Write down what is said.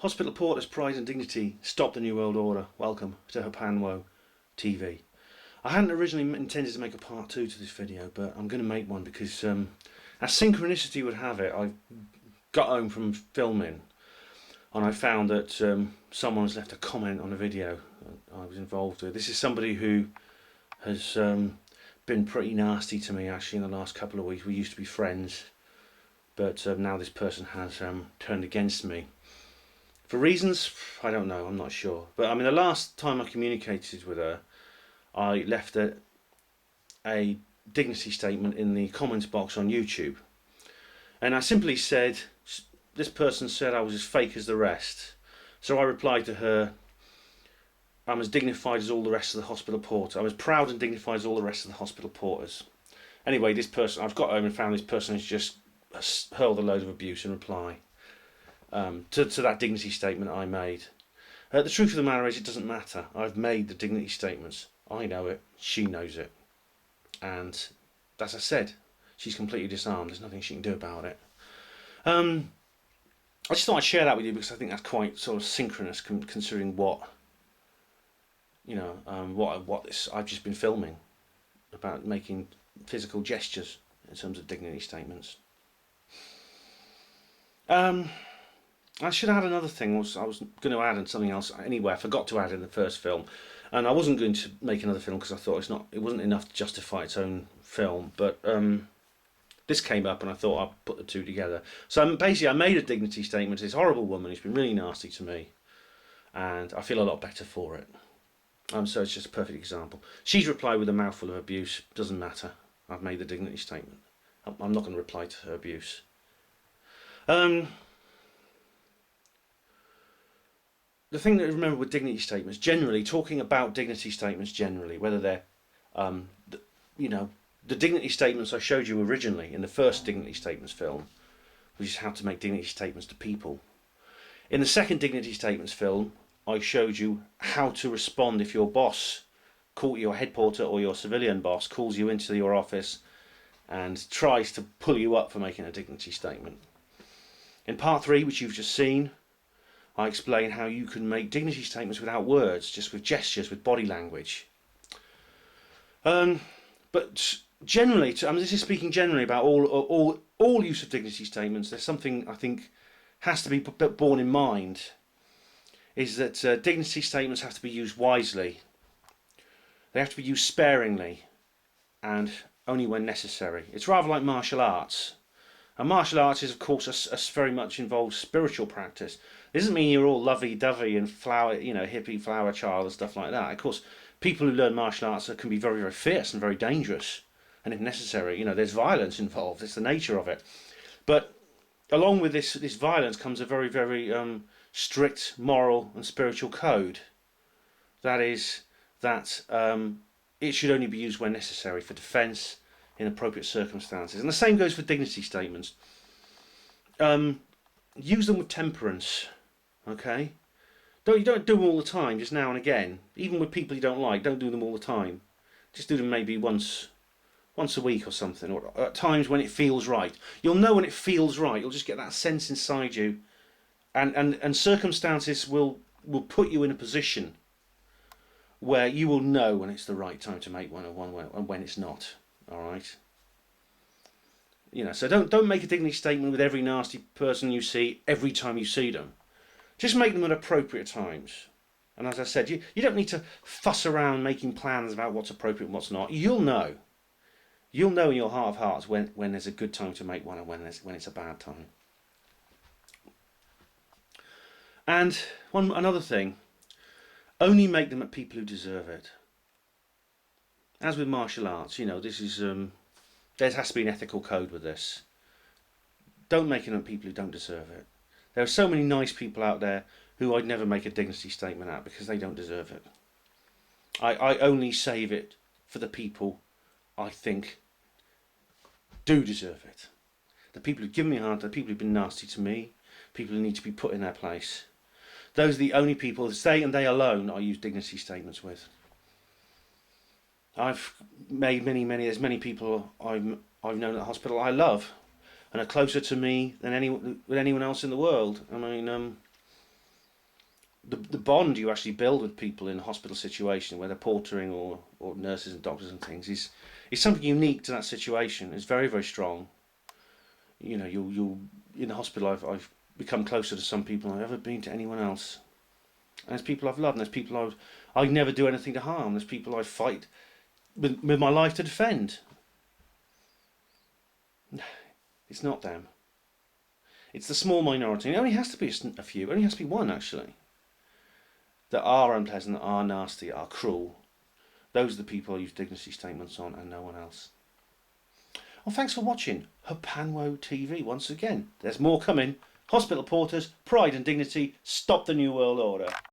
Hospital Porter's pride and dignity stop the New World Order. Welcome to Hapanwo TV. I hadn't originally intended to make a part 2 to this video, but I'm going to make one because as synchronicity would have it, I got home from filming and I found that someone has left a comment on a video I was involved with. This is somebody who has been pretty nasty to me actually in the last couple of weeks. We used to be friends, but now this person has turned against me. For reasons, I don't know, I'm not sure. But I mean, the last time I communicated with her, I left a dignity statement in the comments box on YouTube. And I simply said, this person said I was as fake as the rest. So I replied to her, I'm as dignified as all the rest of the hospital porter. I'm as proud and dignified as all the rest of the hospital porters. Anyway, this person, I've got home and found this person has just hurled a load of abuse in reply to that dignity statement I made. The truth of the matter is, it doesn't matter. I've made the dignity statements. I know it. She knows it. And as I said, she's completely disarmed. There's nothing she can do about it. I just thought I'd share that with you because I think that's quite sort of synchronous, considering what what this I've just been filming about, making physical gestures in terms of dignity statements. I should add another thing. I was going to add something else anyway. I forgot to add in the first film, and I wasn't going to make another film because I thought it wasn't enough to justify its own film. But this came up, and I thought I'd put the two together. So basically, I made a dignity statement to this horrible woman who's been really nasty to me, and I feel a lot better for it. So it's just a perfect example. She's replied with a mouthful of abuse. Doesn't matter. I've made the dignity statement. I'm not going to reply to her abuse. The thing that I remember with dignity statements, generally, talking about dignity statements generally, whether they're, the dignity statements I showed you originally in the first dignity statements film, which is how to make dignity statements to people. In the second dignity statements film, I showed you how to respond if your boss, your head porter or your civilian boss, calls you into your office and tries to pull you up for making a dignity statement. In part 3, which you've just seen, I explain how you can make dignity statements without words, just with gestures, with body language. But generally, this is speaking generally about all use of dignity statements. There's something I think has to be borne in mind, is that dignity statements have to be used wisely. They have to be used sparingly and only when necessary. It's rather like martial arts. And martial arts is, of course, very much involves spiritual practice. It doesn't mean you're all lovey-dovey and hippie flower child and stuff like that. Of course, people who learn martial arts can be very, very fierce and very dangerous. And if necessary, there's violence involved. It's the nature of it. But along with this violence comes a very, very strict moral and spiritual code. That is that it should only be used when necessary for defence in appropriate circumstances. And the same goes for dignity statements. Use them with temperance, okay? You don't do them all the time, just now and again. Even with people you don't like, don't do them all the time. Just do them maybe once a week or something, or at times when it feels right. You'll know when it feels right. You'll just get that sense inside you, and circumstances will put you in a position where you will know when it's the right time to make one and when it's not. All right. So don't make a dignity statement with every nasty person you see every time you see them. Just make them at appropriate times. And as I said, you don't need to fuss around making plans about what's appropriate and what's not. You'll know. You'll know in your heart of hearts when there's a good time to make one and when it's a bad time. And another thing, only make them at people who deserve it. As with martial arts, this is there has to be an ethical code with this. Don't make it at people who don't deserve it. There are so many nice people out there who I'd never make a dignity statement at because they don't deserve it. I only save it for the people I think do deserve it. The people who've given me a hard time, the people who've been nasty to me, people who need to be put in their place. Those are the only people, they and they alone, I use dignity statements with. I've made there's many people I've known at the hospital I love and are closer to me than anyone else in the world. I mean, the bond you actually build with people in a hospital situation, whether portering or nurses and doctors and things, is something unique to that situation. It's very, very strong. You know, you'll in the hospital. I've become closer to some people than I've ever been to anyone else. And there's people I've loved, and there's people I never do anything to harm. There's people I fight with my life to defend. It's not them. It's the small minority. It only has to be a few. It only has to be one, actually. That are unpleasant, that are nasty, are cruel. Those are the people I use dignity statements on, and no one else. Well, thanks for watching Hapanwo TV once again. There's more coming. Hospital porters, pride and dignity, stop the New World Order.